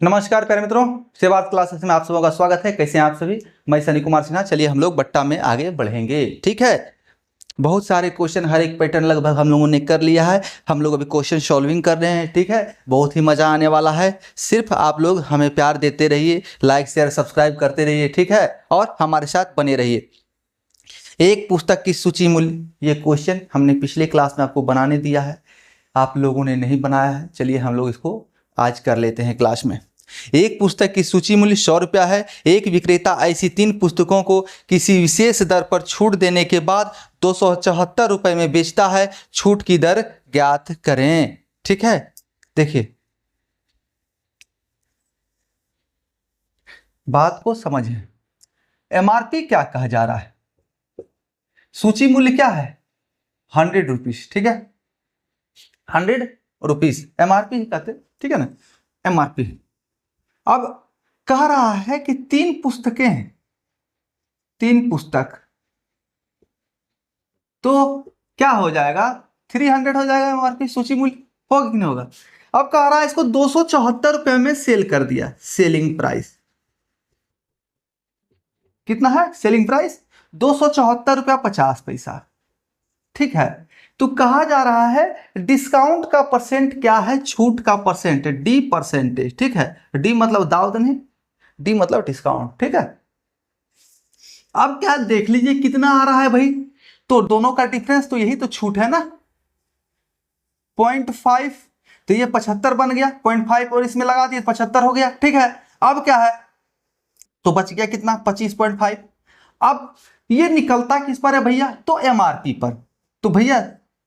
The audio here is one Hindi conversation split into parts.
नमस्कार प्यारे मित्रों, सेवार्थ क्लासेस में आप सबों का स्वागत है। कैसे हैं आप सभी? मैं सनी कुमार सिन्हा। चलिए हम लोग बट्टा में आगे बढ़ेंगे। ठीक है, बहुत सारे क्वेश्चन, हर एक पैटर्न लगभग हम लोगों ने कर लिया है। हम लोग अभी क्वेश्चन सॉल्विंग कर रहे हैं। ठीक है, बहुत ही मज़ा आने वाला है। सिर्फ आप लोग हमें प्यार देते रहिए, लाइक शेयर सब्सक्राइब करते रहिए। ठीक है, और हमारे साथ बने रहिए। एक पुस्तक की सूची मूल्य, ये क्वेश्चन हमने पिछले क्लास में आपको बनाने दिया है, आप लोगों ने नहीं बनाया है। चलिए हम लोग इसको आज कर लेते हैं क्लास में। एक पुस्तक की सूची मूल्य 100 रुपया है। एक विक्रेता ऐसी 3 पुस्तकों को किसी विशेष दर पर छूट देने के बाद 274 रुपये में बेचता है। छूट की दर ज्ञात करें। ठीक है, देखिए बात को समझें। एमआरपी क्या कहा जा रहा है? सूची मूल्य क्या है? 100 रुपीज। ठीक है, 100 रुपीज एमआरपी कहते हैं। ठीक है ना, एमआरपी। अब कह रहा है कि 3 पुस्तकें हैं, 3 पुस्तक, तो क्या हो जाएगा? 300 हो जाएगा एमआरपी, सूची मूल्य होगा कि नहीं होगा? अब कह रहा है इसको 274 रुपये में सेल कर दिया। सेलिंग प्राइस कितना है? सेलिंग प्राइस 274 रुपया 50 पैसा। ठीक है, तो कहा जा रहा है डिस्काउंट का परसेंट क्या है? छूट का परसेंट, डी परसेंटेज। ठीक है, डी मतलब दाव नहीं, डी मतलब डिस्काउंट। ठीक है, अब क्या देख लीजिए कितना आ रहा है भाई, तो दोनों का डिफरेंस तो यही तो छूट है ना, 0.5। तो ये 75 बन गया, 0.5 और इसमें लगा दिए 75 हो गया। ठीक है, अब क्या है, तो बच गया कितना? 25.5। अब ये निकलता किस पर है भैया? तो एमआरपी पर। तो भैया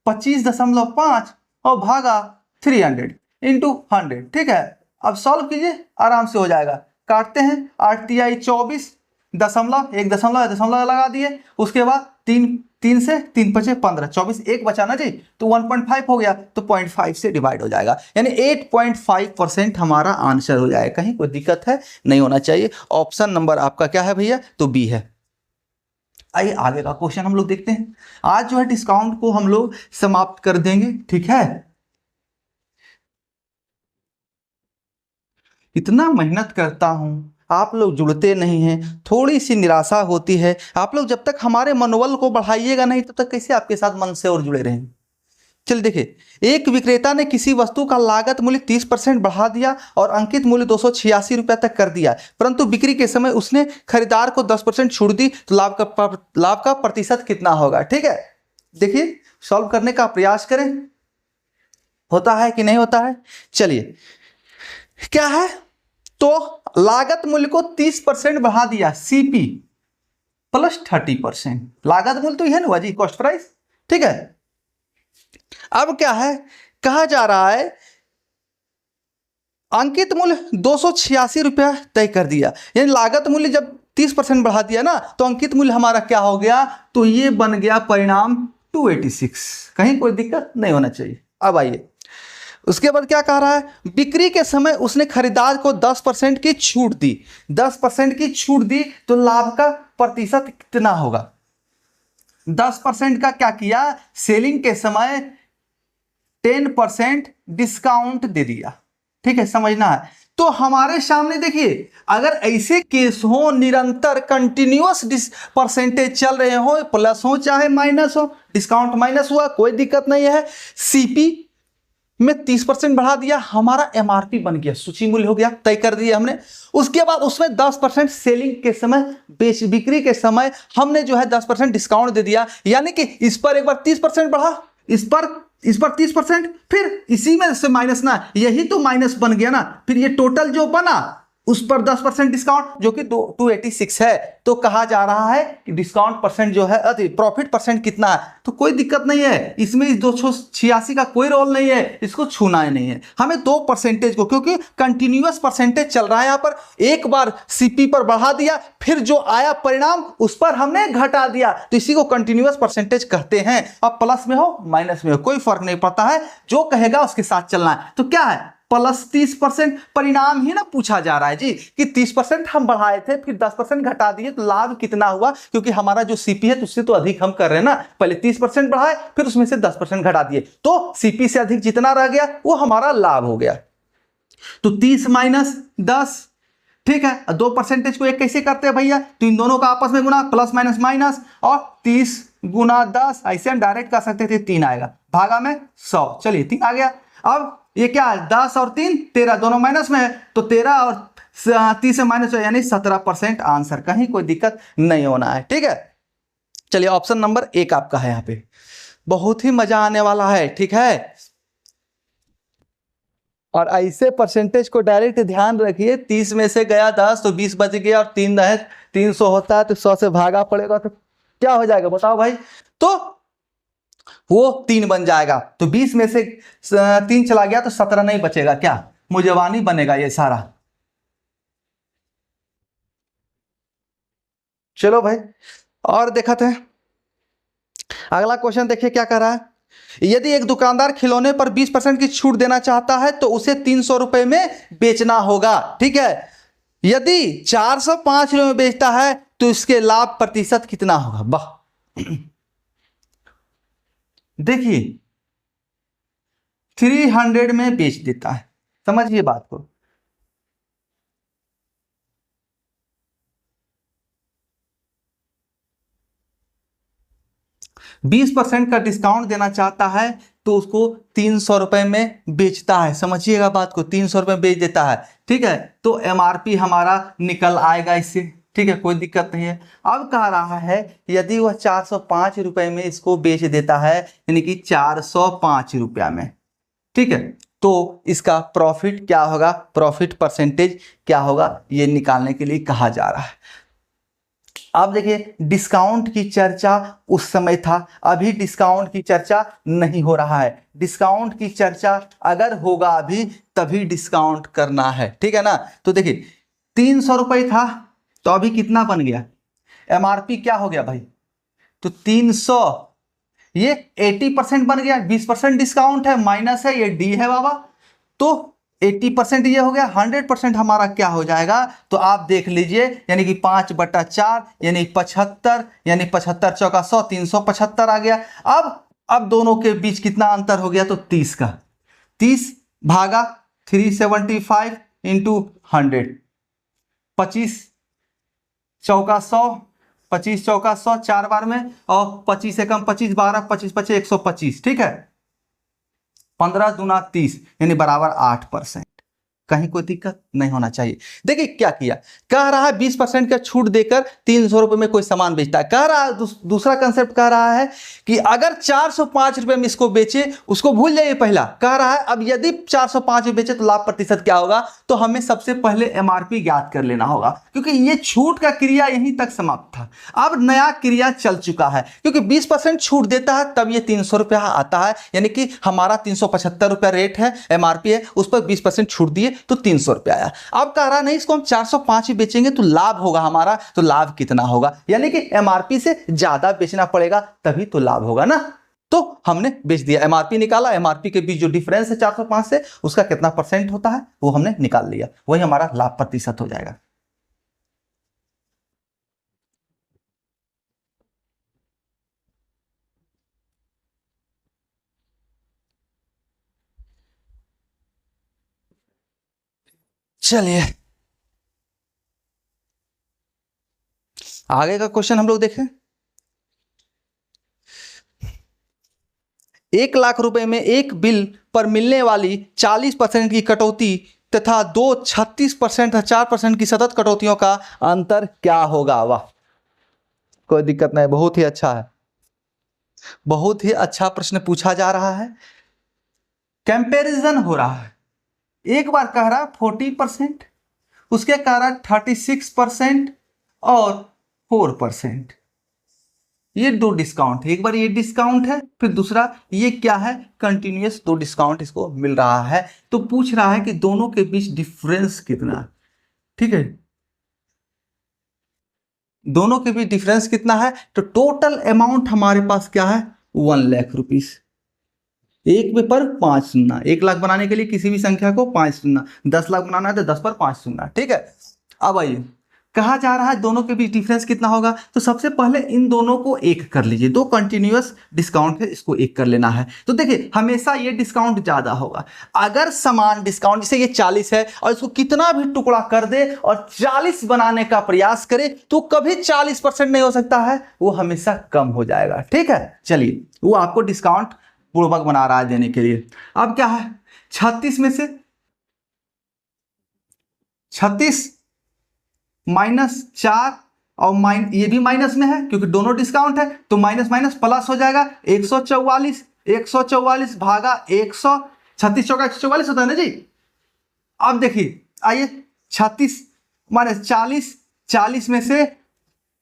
25.5 और भागा 300 इंटू 100। ठीक है, अब सॉल्व कीजिए, आराम से हो जाएगा। काटते हैं, 8 तिहाई 24 दशमलव, 1 दशमलव दशमलव लगा दिए। उसके बाद 3 से 3 बचे 15, 24 एक बचा ना जी, तो 1.5 हो गया, तो 0.5 से डिवाइड हो जाएगा, यानी 8.5% हमारा आंसर हो जाएगा। कहीं कोई दिक्कत है? नहीं होना चाहिए। ऑप्शन नंबर आपका क्या है भैया? तो बी है। आइए आगे का क्वेश्चन हम लोग देखते हैं। आज जो है डिस्काउंट को हम लोग समाप्त कर देंगे। ठीक है, इतना मेहनत करता हूं, आप लोग जुड़ते नहीं हैं, थोड़ी सी निराशा होती है। आप लोग जब तक हमारे मनोबल को बढ़ाइएगा नहीं, तब तक कैसे आपके साथ मन से और जुड़े रहेंगे। चलिए देखिए, एक विक्रेता ने किसी वस्तु का लागत मूल्य 30% बढ़ा दिया और अंकित मूल्य 286 रुपये तक कर दिया, परंतु बिक्री के समय उसने खरीदार को 10% छूट दी, तो लाभ का प्रतिशत कितना होगा? ठीक है, देखिए सॉल्व करने का प्रयास करें, होता है कि नहीं होता है। चलिए क्या है, तो लागत मूल्य को 30% बढ़ा दिया, सीपी प्लस 30%। लागत मूल्य तो यह ना जी, कॉस्ट प्राइस। ठीक है, अब क्या है, कहा जा रहा है अंकित मूल्य 286 रुपया तय कर दिया, यानी लागत मूल्य जब 30% बढ़ा दिया ना, तो अंकित मूल्य हमारा क्या हो गया? तो ये बन गया परिणाम 286। कहीं कोई दिक्कत नहीं होना चाहिए। अब आइए, उसके बाद क्या कह रहा है, बिक्री के समय उसने खरीदार को 10% की छूट दी। 10% की छूट दी, तो लाभ का प्रतिशत कितना होगा? 10% का क्या किया, सेलिंग के समय 10% डिस्काउंट दे दिया। ठीक है, समझना है। तो हमारे सामने देखिए, अगर ऐसे केस हो, निरंतर कंटिन्यूअस परसेंटेज चल रहे हो, प्लस हो चाहे माइनस हो, डिस्काउंट माइनस हुआ कोई दिक्कत नहीं है, सीपी में 30% बढ़ा दिया, हमारा एमआरपी बन गया, सूची मूल्य हो गया, तय कर दिया हमने। उसके बाद उसमें 10% सेलिंग के समय, बिक्री के समय हमने जो है 10% डिस्काउंट दे दिया, यानी कि इस पर एक बार 30% बढ़ा, इस पर 30%, फिर इसी में से माइनस ना, यही तो माइनस बन गया ना, फिर ये टोटल जो बना उस पर 10% डिस्काउंट, जो कि 286 है। तो कहा जा रहा है कि डिस्काउंट परसेंट जो है, प्रॉफिट परसेंट कितना है? तो कोई दिक्कत नहीं है, इसमें इस 286 का कोई रोल नहीं है, इसको छूना ही नहीं है हमें। 2% को, क्योंकि कंटिन्यूअस परसेंटेज चल रहा है, यहाँ पर एक बार सीपी पर बढ़ा दिया, फिर जो आया परिणाम उस पर हमने घटा दिया, तो इसी को कंटिन्यूअस परसेंटेज कहते हैं। अब प्लस में हो माइनस में हो कोई फर्क नहीं पड़ता है, जो कहेगा उसके साथ चलना है। तो क्या है, प्लस 30%। परिणाम ही ना पूछा जा रहा है जी, कि 30% हम बढ़ाए थे, फिर 10% घटा दिए, तो लाभ कितना हुआ? क्योंकि हमारा जो सीपी है उससे तो अधिक हम कर रहे हैं ना, पहले 30% बढ़ाए, फिर उसमें से 10% घटा दिए, तो सीपी से अधिक जितना रह गया वो हमारा लाभ हो गया। तो 30 - 10, ठीक है। 2% को एक कैसे करते हैं भैया, तो इन दोनों का आपस में गुना, प्लस माइनस माइनस, और 30 × 10, ऐसे हम डायरेक्ट कर सकते थे, 3 आएगा, भागा में 100, चलिए 3 आ गया। अब ये क्या है, 10 और 3 13, दोनों माइनस में है, तो 13 और 30 से माइनस हो, यानी 17% आंसर, कहीं कोई दिक्कत नहीं होना है, ठीक है। चलिए ऑप्शन नंबर 1 आपका है यहाँ पे, बहुत ही मजा आने वाला है, ठीक है। और ऐसे परसेंटेज को डायरेक्ट ध्यान रखिए, 30 में से गया 10 तो 20 बच गया, और 3 रहे 300 होता है, तो 100 से भागा पड़ेगा, तो क्या हो जाएगा बताओ भाई, तो वो 3 बन जाएगा। तो 20 में से 3 चला गया तो 17 नहीं बचेगा, क्या मुजवानी बनेगा ये सारा। चलो भाई और देखा थे, अगला क्वेश्चन देखिए क्या कर रहा है। यदि एक दुकानदार खिलौने पर 20% की छूट देना चाहता है तो उसे 300 रुपए में बेचना होगा, ठीक है। यदि 405 रुपए में बेचता है तो इसके लाभ प्रतिशत कितना होगा, वाह। देखिए 300 में बेच देता है, समझिए बात को, बीस % का डिस्काउंट देना चाहता है तो उसको 300 रुपए में बेचता है, समझिएगा बात को, 300 रुपए में बेच देता है, ठीक है। तो एमआरपी हमारा निकल आएगा इससे, ठीक है, कोई दिक्कत नहीं है। अब कह रहा है यदि वह 405 रुपए में इसको बेच देता है, यानी कि 405 रुपया में, ठीक है, तो इसका प्रॉफिट क्या होगा, प्रॉफिट परसेंटेज क्या होगा, ये निकालने के लिए कहा जा रहा है। अब देखिए डिस्काउंट की चर्चा उस समय था, अभी डिस्काउंट की चर्चा नहीं हो रहा है। डिस्काउंट की चर्चा अगर होगा अभी तभी डिस्काउंट करना है, ठीक है ना। तो देखिए 300 रुपये था, तो अभी कितना बन गया, एमआरपी क्या हो गया भाई, तो 300, ये 80% बन गया, 20% डिस्काउंट है, माइनस है, ये डी है बाबा, तो 80% ये हो गया, 100% हमारा क्या हो जाएगा, तो आप देख लीजिए, यानी कि 5/4 यानी 75, यानी 75 चौका 100, 375 आ गया। अब दोनों के बीच कितना अंतर हो गया, तो 30 का, 30 भागा 375 इंटू 100, 25 चौका 100, 25 चौका 100 4 बार में, और 25 से कम 25 12, 25 25 125, ठीक है। 15 दूना 30 यानी बराबर 8%, कहीं कोई दिक्कत नहीं होना चाहिए। देखिए क्या किया, कह रहा है 20% का छूट देकर 300 रुपए में कोई सामान बेचता है। कह रहा है दूसरा कंसेप्ट कह रहा है कि अगर 405 रुपए में इसको बेचे, उसको भूल जाइए पहला, कह रहा है अब यदि 405 में बेचे तो लाभ प्रतिशत क्या होगा, तो हमें सबसे पहले एमआरपी ज्ञात कर लेना होगा, क्योंकि ये छूट का क्रिया यहीं तक समाप्त था। अब नया क्रिया चल चुका है, क्योंकि 20% छूट देता है तब ये 300 रुपया आता है, यानी कि हमारा 375 रुपया रेट है, एमआरपी है, उस पर 20% छूट दिए तो 300 रुपया आया। अब कह रहा नहीं इसको हम 405 ही बेचेंगे तो लाभ होगा हमारा, तो लाभ कितना होगा, यानी कि एमआरपी से ज्यादा बेचना पड़ेगा तभी तो लाभ होगा ना। तो हमने बेच दिया, एमआरपी निकाला, एमआरपी के बीच जो डिफरेंस है 405 से उसका कितना परसेंट होता है वो हमने निकाल लिया, वही हमारा लाभ प्रतिशत हो जाएगा। चलिए आगे का क्वेश्चन हम लोग देखें। 1,00,000 रुपए में एक बिल पर मिलने वाली 40% की कटौती तथा दो 36% 4% की सतत कटौतियों का अंतर क्या होगा, वाह, कोई दिक्कत नहीं, बहुत ही अच्छा है, बहुत ही अच्छा प्रश्न पूछा जा रहा है। कंपैरिजन हो रहा है, एक बार कह रहा 40%, उसके कह रहा 36% और 4%, ये दो डिस्काउंट है, एक बार ये डिस्काउंट है, फिर दूसरा ये क्या है, कंटिन्यूअस दो डिस्काउंट इसको मिल रहा है। तो पूछ रहा है कि दोनों के बीच डिफरेंस कितना है, ठीक है, दोनों के बीच डिफरेंस कितना है, तो टोटल अमाउंट हमारे पास क्या है, 1,00,000 रुपीज, एक पे पर 5 शून्य, 1,00,000 बनाने के लिए किसी भी संख्या को 5 शून्य, 10 लाख बनाना है तो 10 पर 5 शून्य, ठीक है। अब आइए कहा जा रहा है दोनों के बीच डिफरेंस कितना होगा, तो सबसे पहले इन दोनों को एक कर लीजिए, दो कंटिन्यूअस डिस्काउंट है, इसको एक कर लेना है। तो देखिए हमेशा ये डिस्काउंट ज्यादा होगा। अगर समान डिस्काउंट, जैसे ये 40 है और इसको कितना भी टुकड़ा कर दे और 40 बनाने का प्रयास करे तो कभी 40% नहीं हो सकता है, वो हमेशा कम हो जाएगा। ठीक है, चलिए वो आपको डिस्काउंट पूर्वक बना रहा है देने के लिए। अब क्या है, 36 में से 36 -4 और ये भी माइनस में है क्योंकि दोनों डिस्काउंट है, तो माइनस माइनस प्लस हो जाएगा 144। 144 भागा 100, 36 चौका 144 होता है ना जी। अब देखिए आइए 36 माइनस 40, 40 में से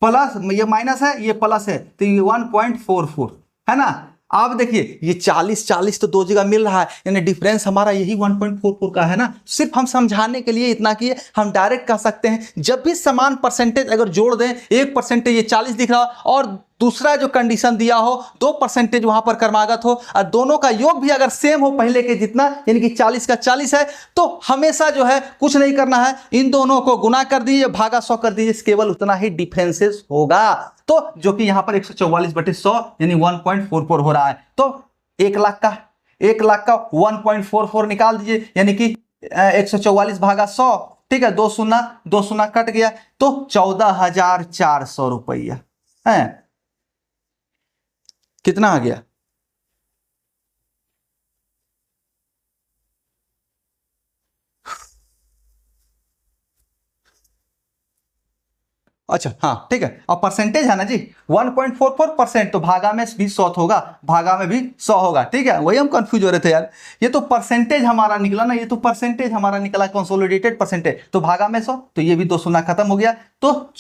प्लस, ये माइनस है ये प्लस है, तो ये 1.44 है ना। अब देखिए ये 40 40 तो दो जगह मिल रहा है, यानी डिफरेंस हमारा यही 1.44 का है ना। सिर्फ हम समझाने के लिए इतना किए, हम डायरेक्ट कह सकते हैं जब भी समान परसेंटेज अगर जोड़ दें, एक परसेंटेज ये 40 दिख रहा और दूसरा जो कंडीशन दिया हो 2% वहां पर क्रमागत हो और दोनों का योग भी अगर सेम हो पहले के जितना, यानी कि 40 का 40 है, तो हमेशा जो है कुछ नहीं करना है, इन दोनों को गुना कर दीजिए, भागा 100 कर दीजिए, केवल उतना ही डिफरेंसेस होगा। तो जो कि यहां पर 144/100 यानी 1.44 हो रहा है। तो 1 लाख का 1.44 निकाल दीजिए, यानी कि 144 भागा 100। ठीक है, दो शून्य कट गया, तो 14,400 रुपया है। कितना आ गया, अच्छा हाँ ठीक है। अब परसेंटेज है ना जी 1.44%, तो भागा में भी 100 होगा, भागा में भी 100 होगा। ठीक है, वही हम कंफ्यूज हो रहे थे यार। ये तो परसेंटेज हमारा निकला ना, ये तो परसेंटेज हमारा निकला कंसोलिडेटेड परसेंटेज, तो भागा में 100, तो ये भी दो शून्य खत्म हो गया, तो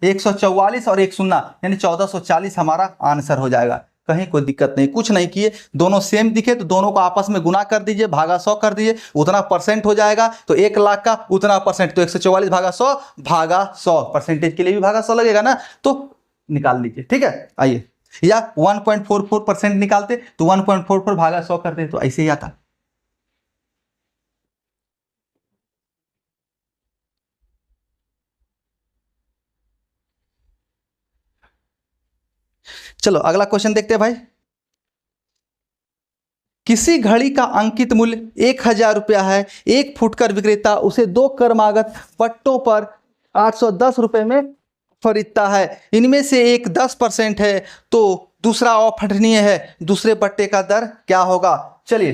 144 और एक शून्य यानी 1440 हमारा आंसर हो जाएगा। कहीं कोई दिक्कत नहीं, कुछ नहीं किए, दोनों सेम दिखे तो दोनों को आपस में गुना कर दीजिए, भागा 100 कर दीजिए, उतना परसेंट हो जाएगा। तो 1 लाख का उतना परसेंट, तो 144 भागा 100 भागा 100, परसेंटेज के लिए भी भागा 100 लगेगा ना, तो निकाल लीजिए। ठीक है, आइए, या 1.44% निकालते तो 1.44 भागा 100 करते तो ऐसे ही आता। चलो अगला क्वेश्चन देखते हैं भाई। किसी घड़ी का अंकित मूल्य 1,000 रुपया है, एक फुटकर विक्रेता उसे दो क्रमागत पट्टों पर 810 रुपए में खरीदता है। इनमें से एक 10% है तो दूसरा अफटनीय है, दूसरे पट्टे का दर क्या होगा। चलिए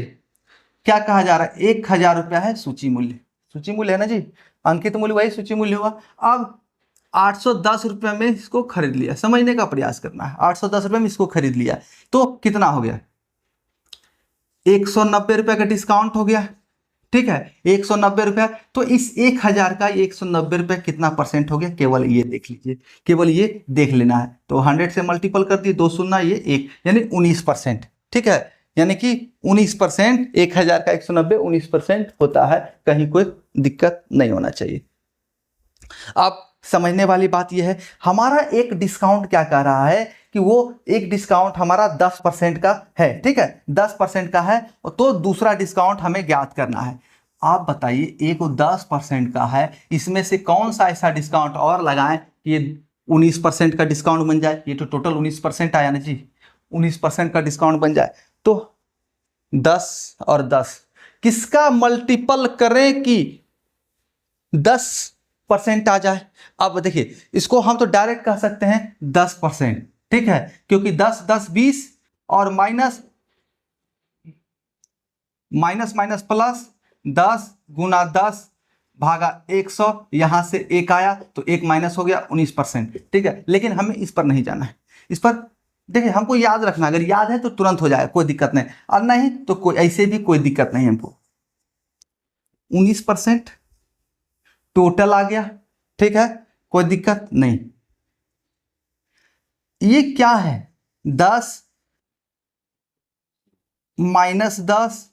क्या कहा जा रहा है, 1,000 रुपया है सूची मूल्य, सूची मूल्य है ना जी, अंकित मूल्य वही सूची मूल्य होगा। अब 810 रुपये में इसको खरीद लिया, समझने का प्रयास करना है, 810 रुपये में इसको खरीद लिया, तो कितना हो गया, 190 रुपये का डिस्काउंट हो गया। ठीक है, 190 रुपया, तो इस 1,000 का 190 रुपये कितना परसेंट हो गया, केवल ये देख लीजिए, केवल ये देख लेना है। तो 100 से मल्टीपल कर दिए, दो शून्य ये एक, यानी 19%। ठीक है, यानी कि 19%, 1,000 का 190 19% होता है, कहीं कोई दिक्कत नहीं होना चाहिए। अब समझने वाली बात यह है, हमारा एक डिस्काउंट क्या कह रहा है कि वो एक डिस्काउंट हमारा 10% का है। ठीक है, 10% का है, तो दूसरा डिस्काउंट हमें ज्ञात करना है। आप बताइए, एक 10% का है, इसमें से कौन सा ऐसा डिस्काउंट और लगाएं कि ये 19% का डिस्काउंट बन जाए। ये तो टोटल 19% आया ना जी, 19% का डिस्काउंट बन जाए, तो 10 और 10 किसका मल्टीपल करें कि 10% आ जाए। अब देखिए इसको हम तो डायरेक्ट कह सकते हैं 10%। ठीक है, क्योंकि 10 10 20 और माइनस माइनस माइनस प्लस 10 गुना 10 भागा 100, यहां से एक आया तो एक माइनस हो गया 19%। ठीक है, लेकिन हमें इस पर नहीं जाना है, इस पर देखिए हमको याद रखना, अगर याद है तो तुरंत हो जाए, कोई दिक्कत नहीं, और नहीं तो कोई ऐसे भी कोई दिक्कत नहीं हमको। 19% टोटल आ गया। ठीक है, कोई दिक्कत नहीं। ये क्या है, 10 माइनस 10,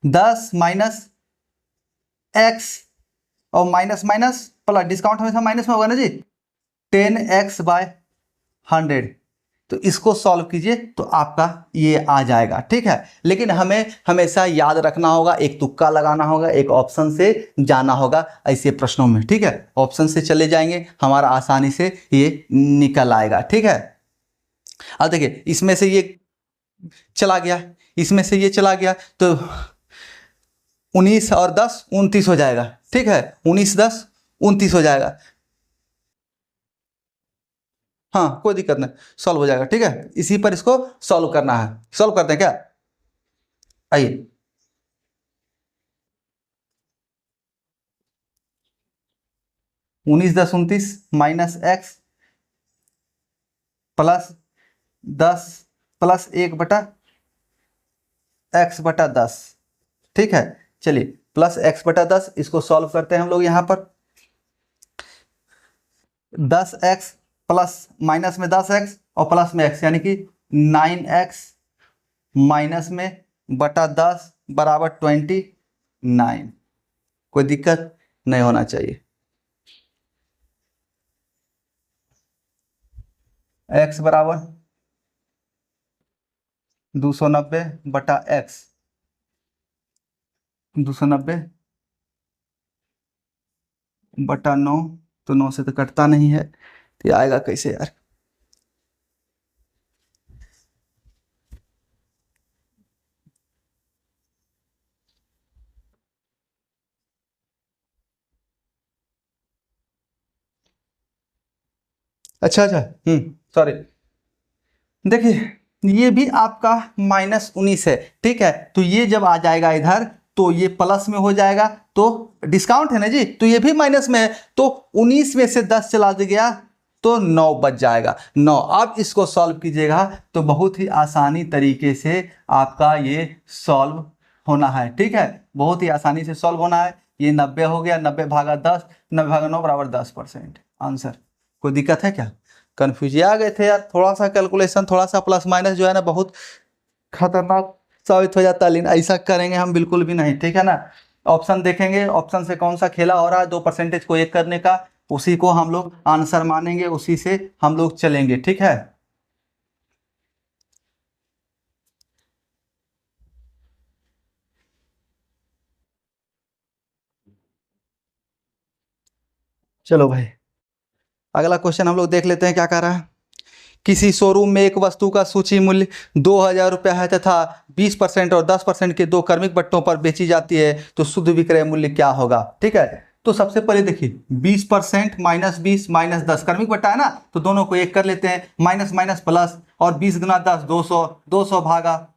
दस माइनस एक्स और माइनस माइनस प्लस, डिस्काउंट हमेशा माइनस में होगा ना जी, 10x/100, तो इसको सॉल्व कीजिए तो आपका ये आ जाएगा, ठीक है। लेकिन हमें हमेशा याद रखना होगा, एक तुक्का लगाना होगा, एक ऑप्शन से जाना होगा ऐसे प्रश्नों में, ठीक है। ऑप्शन से चले जाएंगे हमारा आसानी से ये निकल आएगा, ठीक है। अब देखिए इसमें से ये चला गया, इसमें से ये चला गया, तो 19 और 10 29 हो जाएगा, ठीक है। 19 10 29 हो जाएगा, हाँ कोई दिक्कत नहीं, सॉल्व हो जाएगा, ठीक है। इसी पर इसको सॉल्व करना है, सॉल्व करते हैं क्या, आइए। उन्नीस 10 29 minus x plus 10 plus 1/x/10, ठीक है। चलिए प्लस x/10 इसको सॉल्व करते हैं हम लोग यहाँ पर। 10x प्लस माइनस में 10x और प्लस में x, यानी कि 9x माइनस में बटा 10 बराबर 29। कोई दिक्कत नहीं होना चाहिए। x बराबर 290/x, 290/9, तो 9 से तो कटता नहीं है, तो ये आएगा कैसे यार। अच्छा, सॉरी, देखिए ये भी आपका -19 है, ठीक है। तो ये जब आ जाएगा इधर तो ये प्लस में हो जाएगा, तो डिस्काउंट है ना जी, तो ये भी माइनस में है, तो 19 में से 10 चला गया तो 9 बच जाएगा, 9। अब इसको सॉल्व कीजिएगा तो बहुत ही आसानी तरीके से आपका ये सॉल्व होना है, ठीक है। बहुत ही आसानी से सॉल्व होना है। ये 90 हो गया, 90/10, 90/9 बराबर 10% आंसर। कोई दिक्कत है क्या, कन्फ्यूज आ गए थे यार। थोड़ा सा कैलकुलेशन, थोड़ा सा प्लस माइनस जो है ना बहुत खतरनाक साबित हो जाता है, लेकिन ऐसा करेंगे हम बिल्कुल भी नहीं, ठीक है ना। ऑप्शन देखेंगे, ऑप्शन से कौन सा खेला हो रहा है 2% को एक करने का, उसी को हम लोग आंसर मानेंगे, उसी से हम लोग चलेंगे, ठीक है। चलो भाई अगला क्वेश्चन हम लोग देख लेते हैं क्या कह रहा है। किसी शोरूम में एक वस्तु का सूची मूल्य 2000 रुपया है तथा 20% और 10% के दो क्रमिक बट्टों पर बेची जाती है, तो शुद्ध विक्रय मूल्य क्या होगा, ठीक है। तो सबसे पहले देखिए 20% -20 -10 क्रमिक बट्टा है ना, तो दोनों को एक कर लेते हैं, माइनस माइनस प्लस, और 20 गुना 10 200, 200 भागा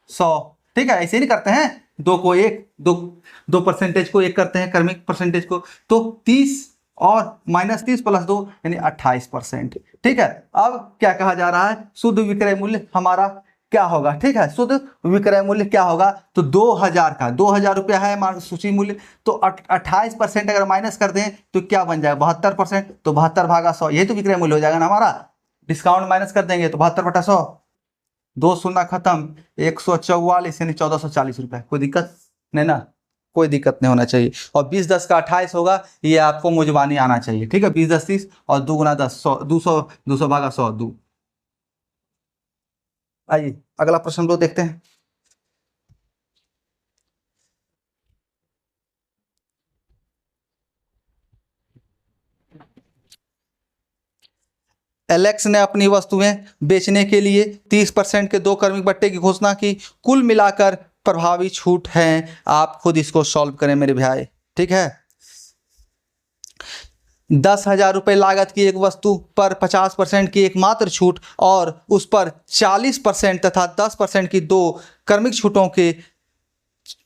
100, ठीक है। ऐसे नहीं करते हैं, दो को एक, दो परसेंटेज को एक करते हैं क्रमिक परसेंटेज को, तो 30 और -30 + 2 यानी 28%, ठीक है। अब क्या कहा जा रहा है, शुद्ध विक्रय मूल्य हमारा क्या होगा, ठीक है। शुद्ध विक्रय मूल्य क्या होगा, तो 2000 रुपया है मान सूची मूल्य, तो 28% अगर माइनस कर दें तो क्या बन जाएगा 72%, तो 72/100 यही तो विक्रय मूल्य हो जाएगा ना हमारा। डिस्काउंट माइनस कर देंगे तो 72/100, 2 शून्य खत्म, 144 यानी 1440 रुपये। कोई दिक्कत नहीं ना, कोई दिक्कत नहीं होना चाहिए। और 20 10 का 28 होगा, ये आपको मुजबानी आना चाहिए, ठीक है। 20 10 30 और 2 गुना 10 100, 200, 200 भागा 100 2। आइए अगला प्रश्न हम लोग देखते हैं। एलेक्स ने अपनी वस्तुएं बेचने के लिए 30% के दो क्रमिक बट्टे की घोषणा की, कुल मिलाकर प्रभावी छूट है। आप खुद इसको सॉल्व करें मेरे भाई, ठीक है। 10,000 रुपये लागत की एक वस्तु पर 50% की एकमात्र छूट और उस पर 40% तथा 10% की दो क्रमिक छूटों के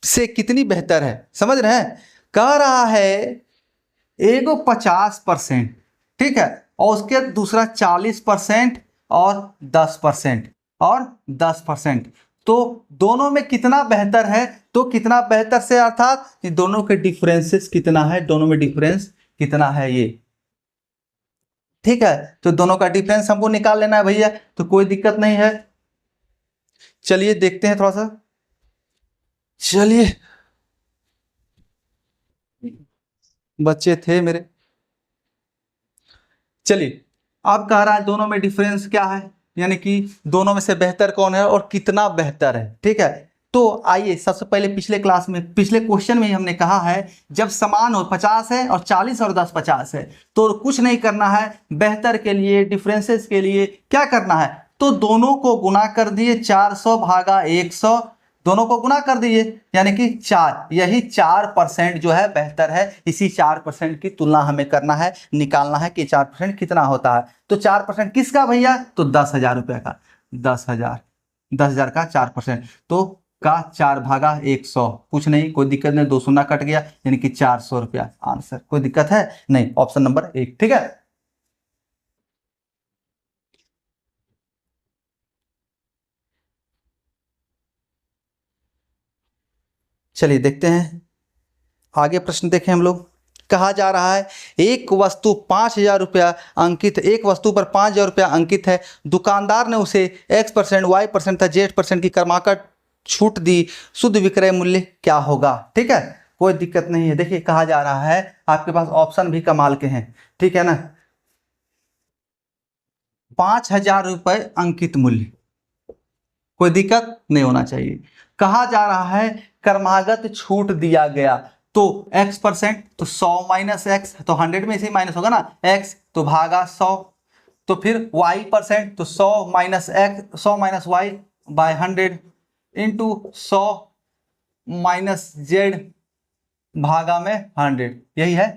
से कितनी बेहतर है, समझ रहे हैं। कह रहा है एगो 50%, ठीक है, और उसके दूसरा 40% और 10% और 10%, तो दोनों में कितना बेहतर है, तो कितना बेहतर से अर्थात ये दोनों के डिफरेंसेस कितना है, दोनों में डिफरेंस कितना है ये, ठीक है। तो दोनों का डिफरेंस हमको निकाल लेना है भैया, तो कोई दिक्कत नहीं है। चलिए देखते हैं थोड़ा सा, चलिए बच्चे थे मेरे। चलिए अब कह रहा है दोनों में डिफरेंस क्या है, यानी कि दोनों में से बेहतर कौन है और कितना बेहतर है। ठीक है, तो आइए सबसे पहले पिछले क्वेश्चन में ही हमने कहा है जब समान हो 50 है और 40 और 10 50 है तो कुछ नहीं करना है, बेहतर के लिए डिफरेंसेस के लिए क्या करना है, तो दोनों को गुना कर दिए 400 भागा 100, दोनों को गुना कर दिए यानी कि 4, यही 4% जो है बेहतर है। इसी 4% की तुलना हमें करना है, निकालना है कि 4% कितना होता है। तो 4% किसका भैया, तो 10,000 रुपये का, 10,000 का 4%, तो का 4 भागा 100, कुछ नहीं, कोई दिक्कत नहीं, 2 शून्य कट गया यानी कि 400 रुपया आंसर। कोई दिक्कत है नहीं, ऑप्शन नंबर 1। ठीक है, चलिए देखते हैं आगे प्रश्न देखें हम लोग। कहा जा रहा है एक वस्तु 5,000 रुपया अंकित, एक वस्तु पर 5,000 रुपया अंकित है, दुकानदार ने उसे X% Y% तथा Z% की क्रमागत छूट दी, शुद्ध विक्रय मूल्य क्या होगा। ठीक है, कोई दिक्कत नहीं है। देखिए कहा जा रहा है आपके पास ऑप्शन भी कमाल के हैं, ठीक है ना, 5,000 रुपये अंकित मूल्य, कोई दिक्कत नहीं होना चाहिए। कहा जा रहा है क्रमागत छूट दिया गया, तो X% तो 100 माइनस एक्स, तो 100 में से माइनस होगा ना, x तो भागा 100, तो फिर Y% तो 100 minus X, 100 minus Y by 100 into 100 minus Z भागा में 100, यही है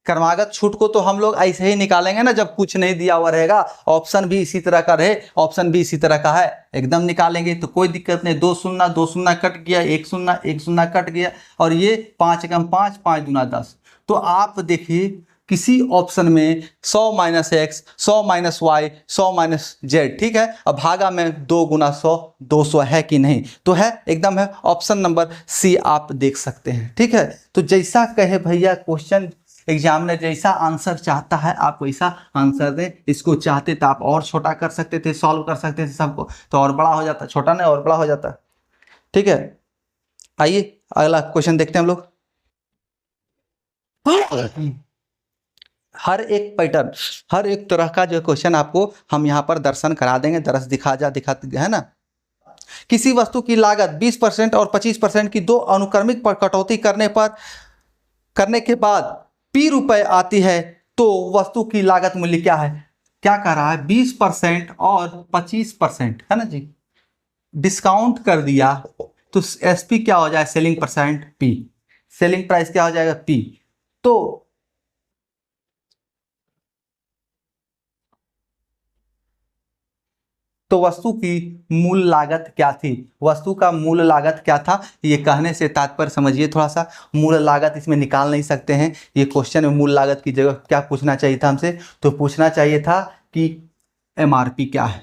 क्रमागत छूट को। तो हम लोग ऐसे ही निकालेंगे ना जब कुछ नहीं दिया हुआ रहेगा, ऑप्शन भी इसी तरह का रहे, ऑप्शन भी इसी तरह का है, एकदम निकालेंगे तो कोई दिक्कत नहीं। 2 शून्य 2 शून्य कट गया, 1 शून्य 1 शून्य कट गया, और ये 5 एकम 5, 5 दूना 10। तो आप देखिए किसी ऑप्शन में 100 minus X, 100 minus Y, 100 minus Z, ठीक है, अब भागा में 2 गुना 100 200 है कि नहीं, तो है, एकदम है, ऑप्शन नंबर सी आप देख सकते हैं। ठीक है, तो जैसा कहे भैया क्वेश्चन एग्जामिनर, जैसा आंसर चाहता है आप वैसा आंसर दें। इसको चाहते तो आप और छोटा कर सकते थे, सॉल्व कर सकते थे सबको, तो और बड़ा हो जाता, छोटा नहीं और बड़ा हो जाता। ठीक है, आइए अगला क्वेश्चन देखते हैं हम लोग। हर एक पैटर्न, हर एक तरह का जो क्वेश्चन आपको हम यहाँ पर दर्शन करा देंगे, दरस दिखाते है ना। किसी वस्तु की लागत 20% और 25% की दो अनुक्रमिक पर कटौती करने के बाद P रुपए आती है, तो वस्तु की लागत मूल्य क्या है। क्या कह रहा है, 20% और 25% है ना जी, डिस्काउंट कर दिया, तो SP क्या हो जाए, selling percent P, selling price क्या हो जाएगा P। तो वस्तु की मूल लागत क्या थी, वस्तु का मूल लागत क्या था, ये कहने से तात्पर्य समझिए थोड़ा सा, मूल लागत इसमें निकाल नहीं सकते हैं। ये क्वेश्चन में मूल लागत की जगह क्या पूछना चाहिए था हमसे, तो पूछना चाहिए था कि MRP क्या है,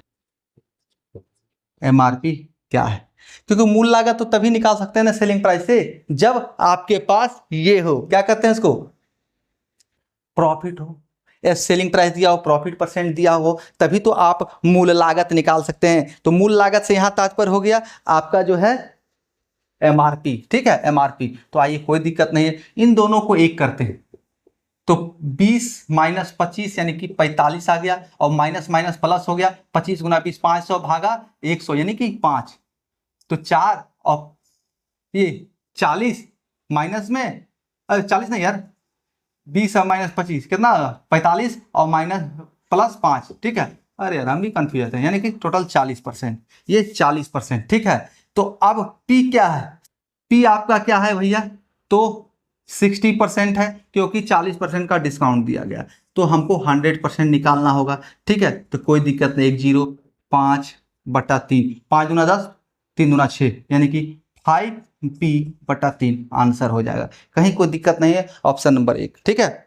MRP क्या है, क्योंकि मूल लागत तो तभी निकाल सकते हैं ना सेलिंग प्राइस से, जब आपके पास ये हो, क्या कहते हैं इसको, प्रॉफिट हो, सेलिंग प्राइस दिया हो, प्रॉफिट परसेंट दिया हो, तभी तो आप मूल लागत निकाल सकते हैं। तो मूल लागत से यहां तात्पर्य हो गया आपका जो है MRP। ठीक है, MRP, तो आइए कोई दिक्कत नहीं है, इन दोनों को एक करते हैं, तो 20 माइनस 25 यानी कि 45 आ गया, और माइनस माइनस प्लस हो गया, 25 गुना 20 500 भागा 100 यानी कि 5, तो 4 और ये 40 माइनस में 40 नहीं यार, 20 और माइनस 25 कितना, 45 और माइनस प्लस 5। ठीक है, अरे यार हम भी कंफ्यूज हैं, यानी कि टोटल 40%, ये 40%। ठीक है, तो अब P क्या है, P आपका क्या है भैया, तो 60% है, क्योंकि 40% का डिस्काउंट दिया गया, तो हमको 100% निकालना होगा। ठीक है, तो कोई दिक्कत नहीं, 1 0 5/3, 5 दूना 10 3 दूना 6 यानी कि 5P/3 आंसर हो जाएगा, कहीं कोई दिक्कत नहीं है, ऑप्शन नंबर 1। ठीक है,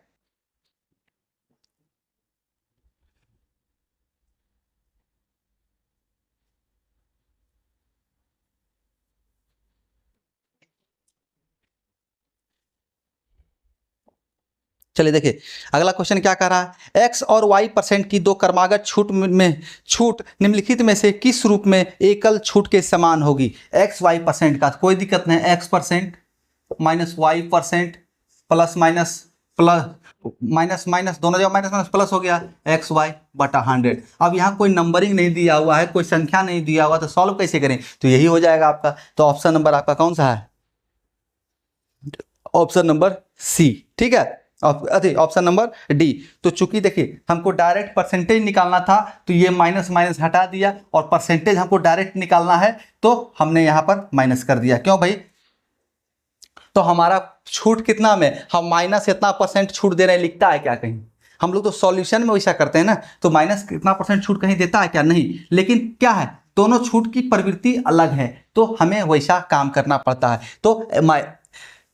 चलिए देखिए अगला क्वेश्चन क्या कह रहा है, X और Y% की दो क्रमागत छूट निम्नलिखित में से किस रूप में एकल छूट के समान होगी। X Y% का कोई दिक्कत नहीं, X% minus Y% plus minus plus minus minus दोनों जगह माइनस माइनस प्लस हो गया, एक्स वाई बटा 100। अब यहाँ कोई नंबरिंग नहीं दिया हुआ है, कोई संख्या नहीं दिया हुआ, तो सॉल्व कैसे करें? तो यही हो जाएगा आपका। तो ऑप्शन नंबर आपका कौन सा है? ऑप्शन नंबर सी, ठीक है। अरे ऑप्शन नंबर डी। तो चूंकि देखिए हमको डायरेक्ट परसेंटेज निकालना था, तो ये माइनस माइनस हटा दिया, और परसेंटेज हमको डायरेक्ट निकालना है तो हमने यहाँ पर माइनस कर दिया। क्यों भाई? तो हमारा छूट कितना में, हम माइनस इतना परसेंट छूट दे रहे हैं, लिखता है क्या कहीं? हम लोग तो सॉल्यूशन में वैसा करते हैं ना, तो माइनस कितना परसेंट छूट कहीं देता है क्या? नहीं। लेकिन क्या है, दोनों छूट की प्रवृत्ति अलग है, तो हमें वैसा काम करना पड़ता है। तो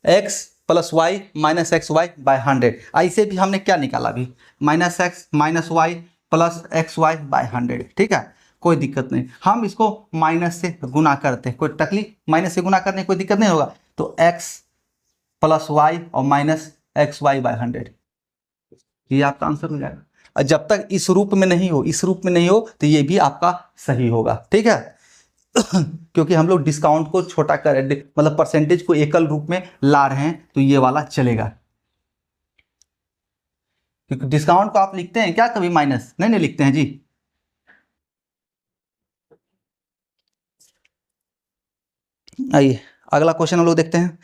X plus Y minus X Y by 100, ऐसे भी हमने क्या निकाला अभी, minus X minus Y plus X Y by 100, ठीक है, कोई दिक्कत नहीं। हम इसको माइनस से गुना करते हैं, कोई तकलीफ, माइनस से गुना करने कोई दिक्कत नहीं होगा। तो एक्स प्लस वाई और माइनस एक्स वाई बाय 100, ये आपका आंसर हो जाएगा। और जब तक इस रूप में नहीं हो, इस रूप में नहीं हो, तो ये भी आपका सही होगा, ठीक है। क्योंकि हम लोग डिस्काउंट को छोटा कर, मतलब परसेंटेज को एकल रूप में ला रहे हैं, तो ये वाला चलेगा। क्योंकि डिस्काउंट को आप लिखते हैं क्या कभी माइनस? नहीं लिखते हैं जी। आइए अगला क्वेश्चन हम लोग देखते हैं।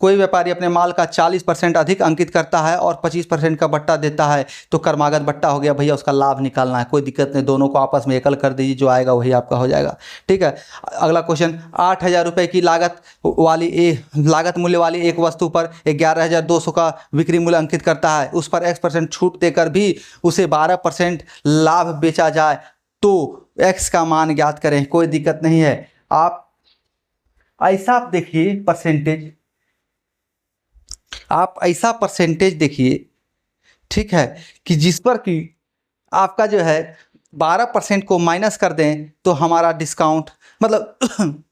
कोई व्यापारी अपने माल का 40% अधिक अंकित करता है और 25% का बट्टा देता है, तो क्रमागत बट्टा हो गया भैया, उसका लाभ निकालना है। कोई दिक्कत नहीं, दोनों को आपस में एकल कर दीजिए, जो आएगा वही आपका हो जाएगा, ठीक है। अगला क्वेश्चन, 8,000 रुपये की लागत मूल्य वाली एक वस्तु पर 11,200 का बिक्री मूल्य अंकित करता है, उस पर X% छूट देकर भी उसे 12% लाभ बेचा जाए, तो X का मान ज्ञात करें। कोई दिक्कत नहीं है, आप ऐसा आप देखिए परसेंटेज, आप ऐसा परसेंटेज देखिए, ठीक है, कि जिस पर कि आपका जो है 12% को माइनस कर दें तो हमारा डिस्काउंट, मतलब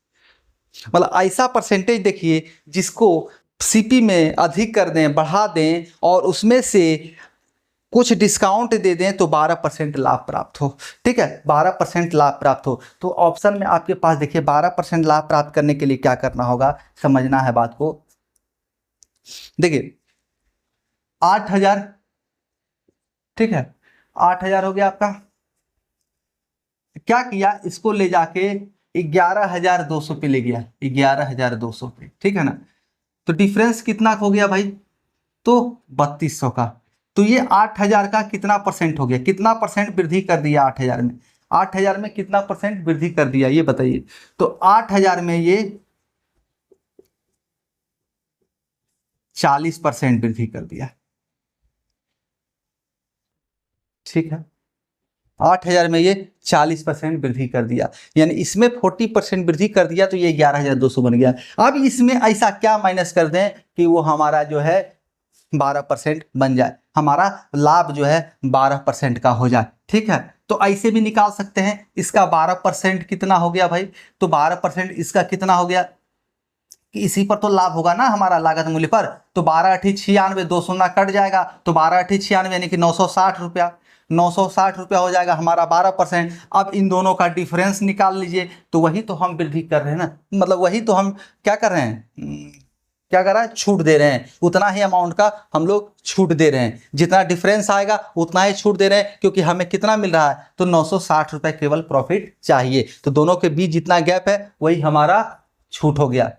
मतलब ऐसा परसेंटेज देखिए जिसको सीपी में अधिक कर दें, बढ़ा दें, और उसमें से कुछ डिस्काउंट दे दें, तो 12% लाभ प्राप्त हो, ठीक है, 12% लाभ प्राप्त हो। तो ऑप्शन में आपके पास देखिए 12% लाभ प्राप्त करने के लिए क्या करना होगा, समझना है बात को। देखिए 8,000, ठीक है, 8,000 हो गया आपका। क्या किया, इसको ले जाके 11,200 पे ले गया, 11,200 पे, ठीक है ना। तो डिफरेंस कितना हो गया भाई? तो 3200 का। तो ये 8,000 का कितना परसेंट हो गया, कितना परसेंट वृद्धि कर दिया 8,000 में? 8,000 में कितना परसेंट वृद्धि कर दिया ये बताइए। तो 8,000 में ये 40% वृद्धि कर दिया, ठीक है। 8,000 में ये 40% वृद्धि कर दिया, यानी इसमें 40% वृद्धि कर दिया, तो ये 11,200 बन गया। अब इसमें ऐसा क्या माइनस कर दें कि वो हमारा जो है 12% बन जाए, हमारा लाभ जो है 12% का हो जाए, ठीक है। तो ऐसे भी निकाल सकते हैं। इसका 12% कितना हो गया भाई? तो 12% इसका कितना हो गया कि इसी पर तो लाभ होगा ना हमारा लागत मूल्य पर। तो 12 अठी 96, 2 शून्य कट जाएगा, तो 12 अठी 96 यानी कि 960 रुपया, 960 रुपया हो जाएगा हमारा 12%। अब इन दोनों का डिफरेंस निकाल लीजिए, तो वही तो हम वृद्धि कर रहे हैं ना, मतलब वही तो हम क्या कर रहे हैं, क्या कर रहा है, छूट दे रहे हैं। उतना ही अमाउंट का हम लोग छूट दे रहे हैं, जितना डिफरेंस आएगा उतना ही छूट दे रहे हैं, क्योंकि हमें कितना मिल रहा है, तो 960 रुपये केवल प्रॉफिट चाहिए। तो दोनों के बीच जितना गैप है वही हमारा छूट हो गया,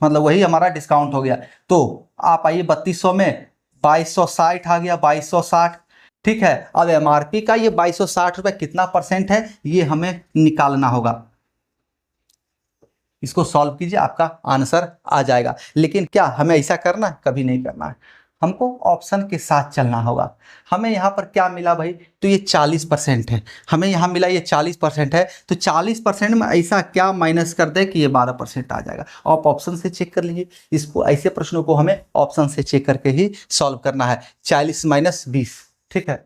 मतलब वही हमारा डिस्काउंट हो गया। तो आप आइए 3200 में 2260 आ गया, 2260, ठीक है। अब एमआरपी का ये 2260 रुपये कितना परसेंट है, ये हमें निकालना होगा। इसको सॉल्व कीजिए, आपका आंसर आ जाएगा। लेकिन क्या हमें ऐसा करना है? कभी नहीं करना है, हमको ऑप्शन के साथ चलना होगा। हमें यहाँ पर क्या मिला भाई? तो ये 40% है, हमें यहाँ मिला ये 40% है। तो 40% में ऐसा क्या माइनस कर दे कि ये 12% आ जाएगा। आप ऑप्शन से चेक कर लीजिए, इसको ऐसे प्रश्नों को हमें ऑप्शन से चेक करके ही सॉल्व करना है। 40 माइनस 20, ठीक है,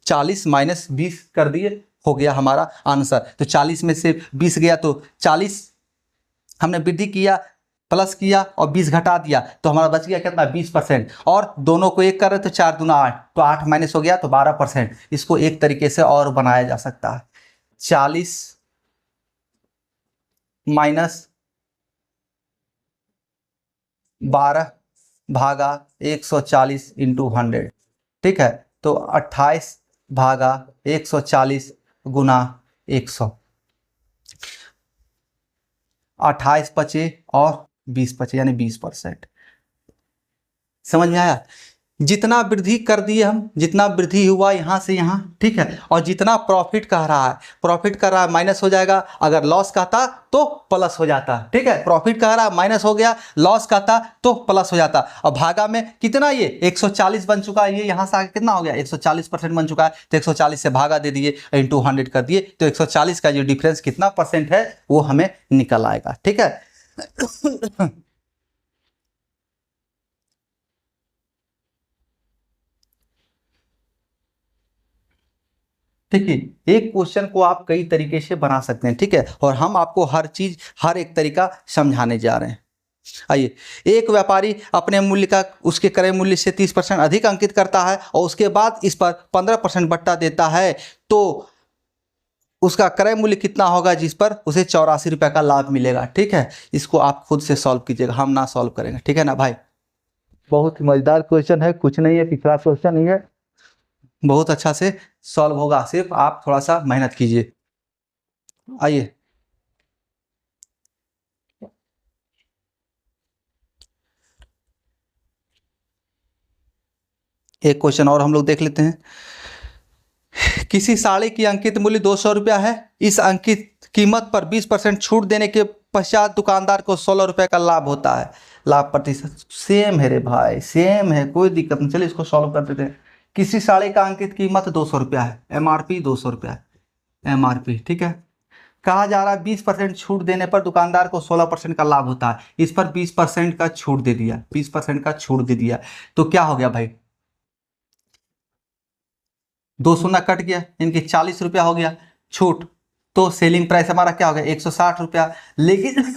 40 माइनस 20 कर दिए, हो गया हमारा आंसर। तो 40 में से 20 गया, तो 40 हमने वृद्धि किया, प्लस किया और 20 घटा दिया, तो हमारा बच गया कितना, 20%। और दोनों को एक कर रहे तो 4 दूना 8, तो 8 माइनस हो गया, तो 12%। इसको एक तरीके से और बनाया जा सकता है, 40 माइनस 12 भागा 140 इंटू 100, ठीक है। तो 28 भागा 140 गुना 100, 28 बचे और 20 बचे, यानी 20%। समझ में आया? जितना वृद्धि कर दिए हम, जितना वृद्धि हुआ यहाँ से यहाँ, ठीक है, और जितना प्रॉफिट कह रहा है, प्रॉफिट कर रहा है माइनस हो जाएगा, अगर लॉस कहता तो प्लस हो जाता, ठीक है। प्रॉफिट कह रहा है माइनस हो गया, लॉस कहता तो प्लस हो जाता। और भागा में कितना, ये 140 बन चुका है, ये यहाँ से आगे कितना हो गया, 140% बन चुका है, तो 140 से भागा दे दिए, इंटू 100 कर दिए, तो 140 का जो डिफरेंस कितना परसेंट है वो हमें निकल आएगा, ठीक है। देखिए, एक क्वेश्चन को आप कई तरीके से बना सकते हैं, ठीक है, और हम आपको हर चीज, हर एक तरीका समझाने जा रहे हैं। आइए, एक व्यापारी अपने मूल्य का उसके क्रय मूल्य से 30% अधिक अंकित करता है और उसके बाद इस पर 15% बट्टा देता है, तो उसका क्रय मूल्य कितना होगा जिस पर उसे 84 रुपये का लाभ मिलेगा, ठीक है। इसको आप खुद से सॉल्व कीजिएगा, हम ना सॉल्व करेंगे, ठीक है ना भाई। बहुत ही मजेदार क्वेश्चन है, कुछ नहीं है, पिछला क्वेश्चन ही है, बहुत अच्छा से सॉल्व होगा, सिर्फ आप थोड़ा सा मेहनत कीजिए। आइए, एक क्वेश्चन और हम लोग देख लेते हैं। किसी साड़ी की अंकित मूल्य 200 रुपया है, इस अंकित कीमत पर 20% छूट देने के पश्चात दुकानदार को 16 रुपये का लाभ होता है। लाभ प्रतिशत सेम है रे भाई, सेम है, कोई दिक्कत नहीं। चलिए इसको सॉल्व कर देते हैं। किसी साड़ी का अंकित कीमत 200 रुपया है, MRP 200 रुपया है, MRP, ठीक है। कहा जा रहा है 20% छूट देने पर दुकानदार को 16% का लाभ होता है। इस पर 20% का छूट दे दिया, 20% का छूट दे दिया, तो क्या हो गया भाई, 2 शून्य कट गया, इनके 40 रुपया हो गया छूट, तो सेलिंग प्राइस हमारा क्या हो गया, 160 रुपया। लेकिन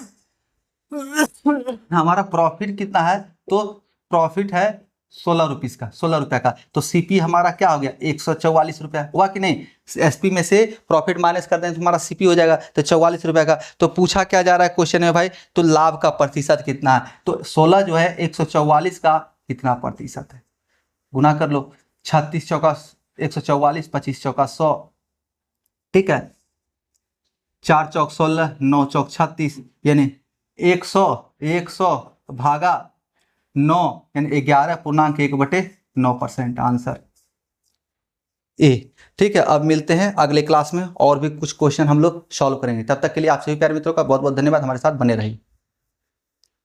हमारा प्रॉफिट कितना है, तो प्रॉफिट है 16 रुपीज का, 16 रुपया का, तो सीपी हमारा क्या हो गया, 144 रुपया हुआ कि नहीं। एसपी में से प्रॉफिट माइनस कर दें तो हमारा सीपी हो जाएगा, तो 44 रुपया का। तो पूछा क्या जा रहा है क्वेश्चन में भाई, तो लाभ का प्रतिशत कितना है, तो 16 जो है 144 का कितना प्रतिशत है, गुना कर लो, 36 चौका 144, 25 चौका 100, ठीक है, 4 चौक 16, 9 चौक 36, यानी 100 भागा 9, यानी 11.1/9% आंसर ए, ठीक है। अब मिलते हैं अगले क्लास में, और भी कुछ क्वेश्चन हम लोग सॉल्व करेंगे। तब तक के लिए आप सभी प्यारे मित्रों का बहुत बहुत धन्यवाद, हमारे साथ बने रहिए।